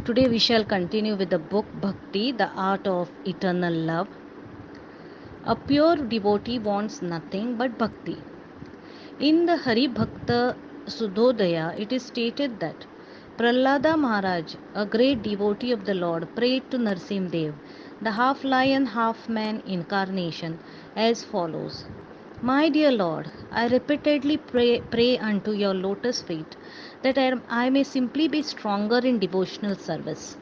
Today we shall continue with the book Bhakti, the Art of Eternal Love. A pure devotee wants nothing but bhakti. In the Hari Bhakta Sudhodaya, it is stated that Prahlada Maharaj, a great devotee of the Lord, prayed to Narsimdev, the half lion, half man incarnation, as follows: My dear Lord, I repeatedly pray unto your lotus feet that I may simply be stronger in devotional service.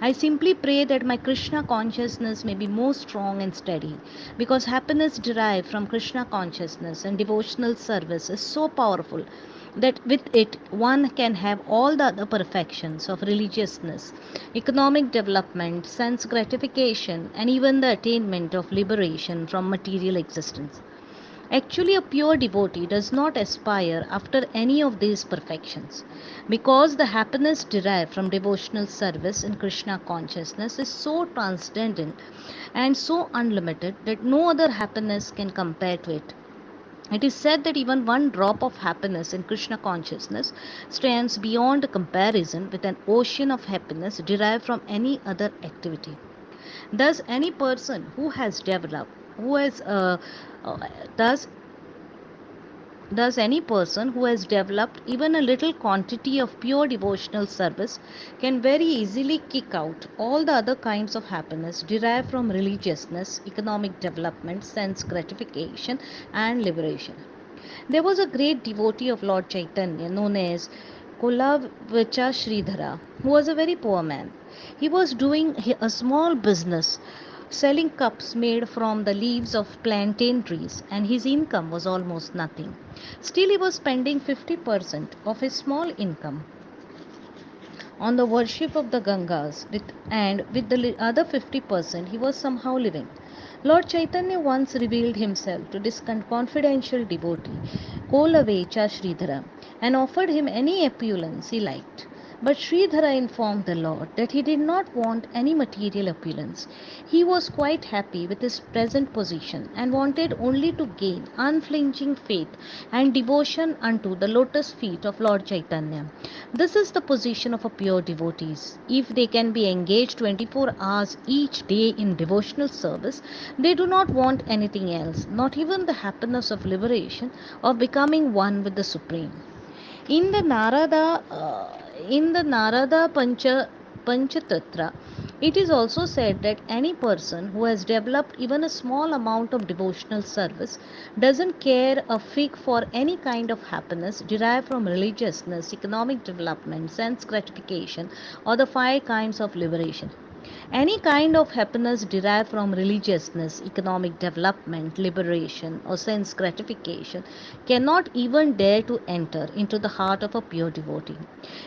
I simply pray that my Krishna consciousness may be more strong and steady, because happiness derived from Krishna consciousness and devotional service is so powerful that with it one can have all the other perfections of religiousness, economic development, sense gratification, and even the attainment of liberation from material existence. Actually, a pure devotee does not aspire after any of these perfections, because the happiness derived from devotional service in Krishna consciousness is so transcendent and so unlimited that no other happiness can compare to it. It is said that even one drop of happiness in Krishna consciousness stands beyond comparison with an ocean of happiness derived from any other activity. Thus, any person who has developed, who has, uh, thus Thus, any person who has developed even a little quantity of pure devotional service can very easily kick out all the other kinds of happiness derived from religiousness, economic development, sense gratification, and liberation. There was a great devotee of Lord Chaitanya known as Kulavcha Sridhara, who was a very poor man. He was doing a small business selling cups made from the leaves of plantain trees, and his income was almost nothing. Still, he was spending 50% of his small income on the worship of the Gangas, and with the other 50% he was somehow living. Lord Chaitanya once revealed himself to this confidential devotee, Kolavecha Sridhara, and offered him any opulence he liked. But Sridhara informed the Lord that he did not want any material opulence. He was quite happy with his present position and wanted only to gain unflinching faith and devotion unto the lotus feet of Lord Chaitanya. This is the position of a pure devotees. If they can be engaged 24 hours each day in devotional service, they do not want anything else, not even the happiness of liberation or becoming one with the Supreme. In the Narada Panchatattva, it is also said that any person who has developed even a small amount of devotional service doesn't care a fig for any kind of happiness derived from religiousness, economic development, sense gratification, or the five kinds of liberation. Any kind of happiness derived from religiousness, economic development, liberation, or sense gratification cannot even dare to enter into the heart of a pure devotee.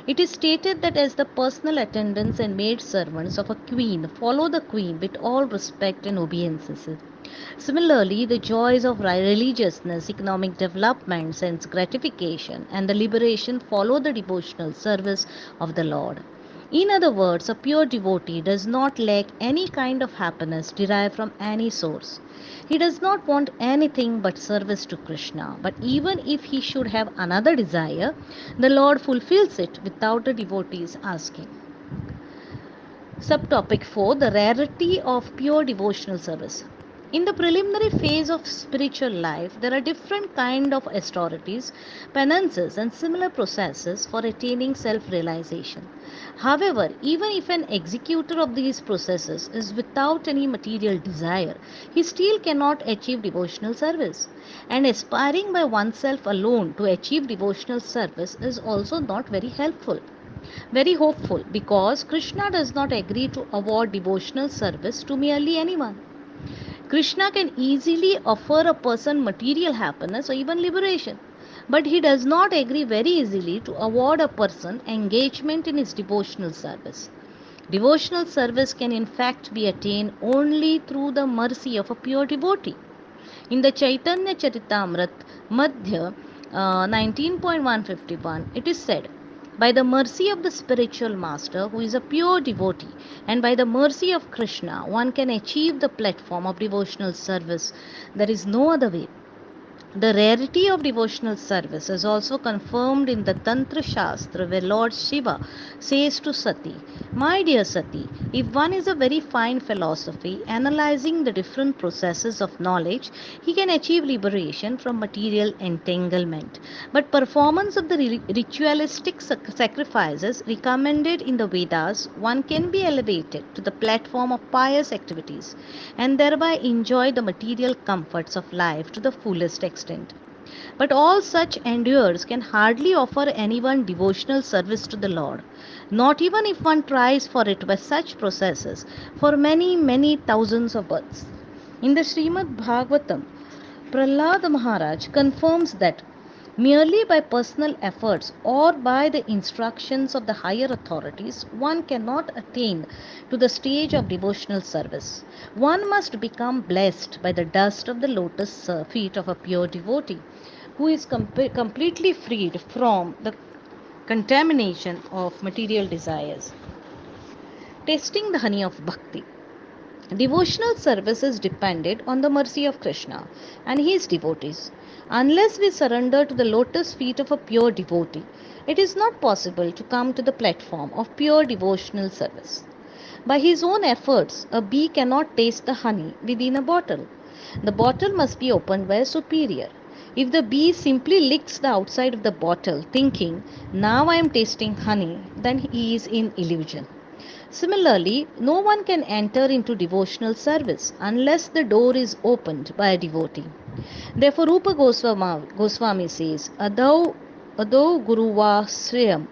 It is stated that as the personal attendants and maid servants of a queen follow the queen with all respect and obeisances. Similarly, the joys of religiousness, economic development, sense gratification, and the liberation follow the devotional service of the Lord. In other words, a pure devotee does not lack any kind of happiness derived from any source. He does not want anything but service to Krishna. But even if he should have another desire, the Lord fulfills it without the devotee's asking. Subtopic 4: The rarity of pure devotional service. In the preliminary phase of spiritual life, there are different kinds of austerities, penances, and similar processes for attaining self realization. However, even if an executor of these processes is without any material desire, he still cannot achieve devotional service. And aspiring by oneself alone to achieve devotional service is also not very helpful, very hopeful, because Krishna does not agree to award devotional service to merely anyone. Krishna can easily offer a person material happiness or even liberation, but he does not agree very easily to award a person engagement in his devotional service. Devotional service can in fact be attained only through the mercy of a pure devotee. In the Chaitanya Charitamrit Madhya 19.151, it is said, by the mercy of the spiritual master who is a pure devotee, and by the mercy of Krishna, one can achieve the platform of devotional service. There is no other way. The rarity of devotional service is also confirmed in the Tantra Shastra, where Lord Shiva says to Sati, "My dear Sati, if one is a very fine philosophy, analyzing the different processes of knowledge, he can achieve liberation from material entanglement. But performance of the ritualistic sacrifices recommended in the Vedas, one can be elevated to the platform of pious activities and thereby enjoy the material comforts of life to the fullest extent. But all such endeavors can hardly offer anyone devotional service to the Lord, not even if one tries for it by such processes for many, many thousands of births." In the Srimad Bhagavatam, Prahlad Maharaj confirms that merely by personal efforts or by the instructions of the higher authorities, one cannot attain to the stage of devotional service. One must become blessed by the dust of the lotus feet of a pure devotee who is completely freed from the contamination of material desires. Tasting the honey of bhakti. Devotional service is dependent on the mercy of Krishna and his devotees. Unless we surrender to the lotus feet of a pure devotee, it is not possible to come to the platform of pure devotional service. By his own efforts, a bee cannot taste the honey within a bottle. The bottle must be opened by a superior. If the bee simply licks the outside of the bottle, thinking, "Now I am tasting honey," then he is in illusion. Similarly, no one can enter into devotional service unless the door is opened by a devotee. Therefore, Rupa Goswami says, Adau Guru Va Shriyam.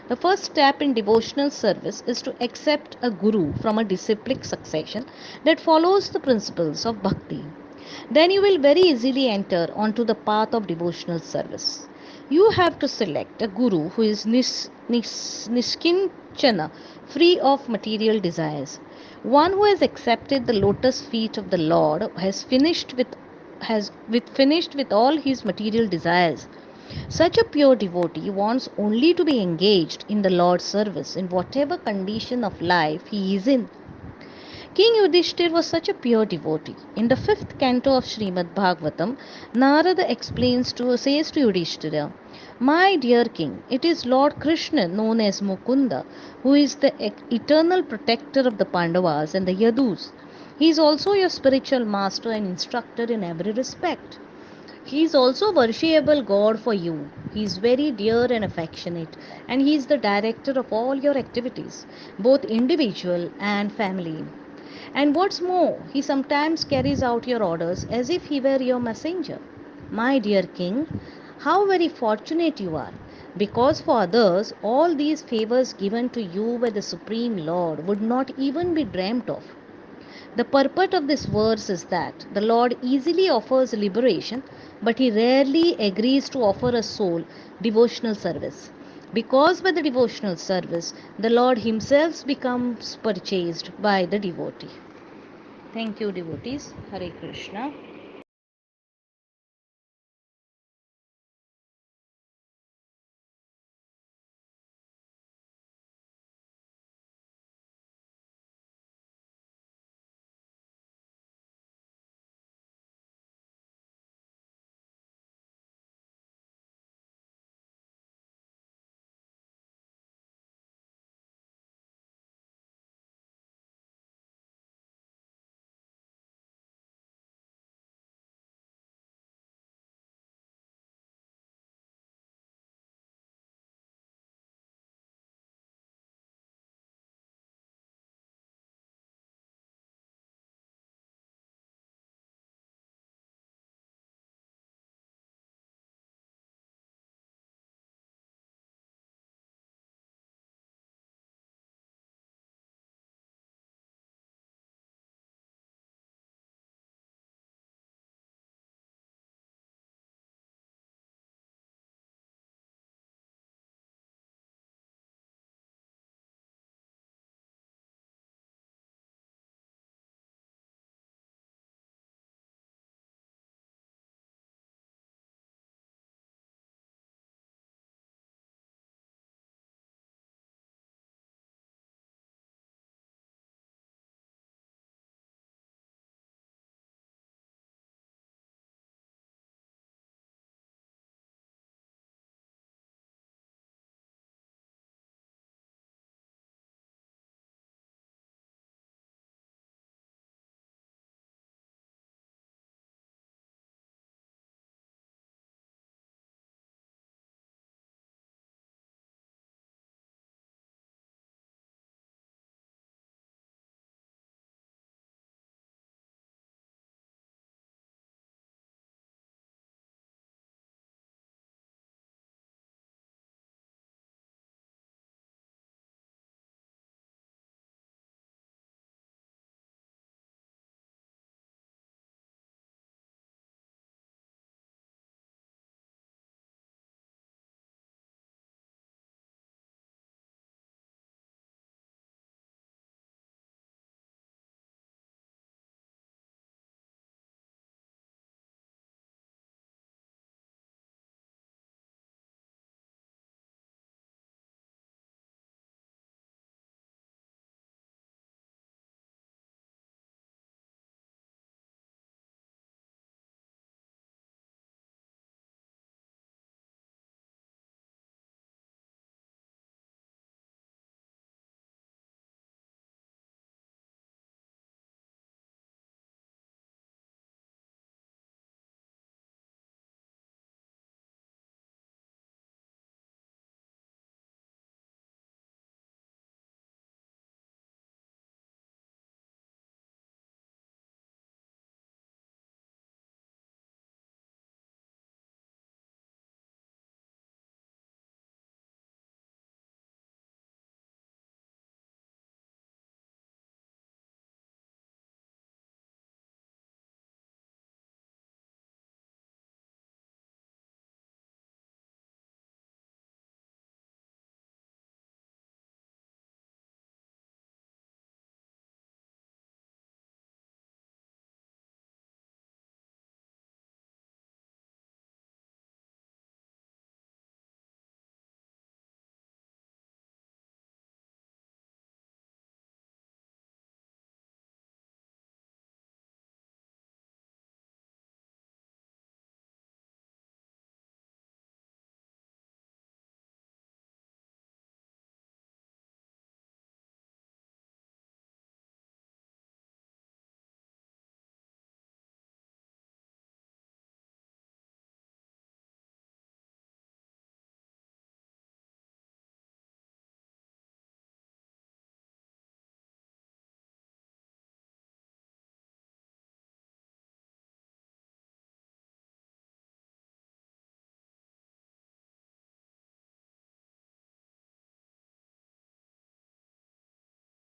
The first step in devotional service is to accept a guru from a disciplic succession that follows the principles of bhakti. Then you will very easily enter onto the path of devotional service. You have to select a guru who is niskinchana, free of material desires. One who has accepted the lotus feet of the Lord has finished with all his material desires. Such a pure devotee wants only to be engaged in the Lord's service in whatever condition of life he is in. King Yudhishthir was such a pure devotee. In the fifth canto of Srimad Bhagavatam, Narada says to Yudhishthira, "My dear king, it is Lord Krishna, known as Mukunda, who is the eternal protector of the Pandavas and the Yadus. He is also your spiritual master and instructor in every respect. He is also worshipable God for you. He is very dear and affectionate, and he is the director of all your activities, both individual and family. And what's more, he sometimes carries out your orders as if he were your messenger. My dear king, how very fortunate you are, because for others all these favors given to you by the Supreme Lord would not even be dreamt of." The purport of this verse is that the Lord easily offers liberation, but he rarely agrees to offer a soul devotional service. Because by the devotional service, the Lord himself becomes purchased by the devotee. Thank you, devotees. Hare Krishna.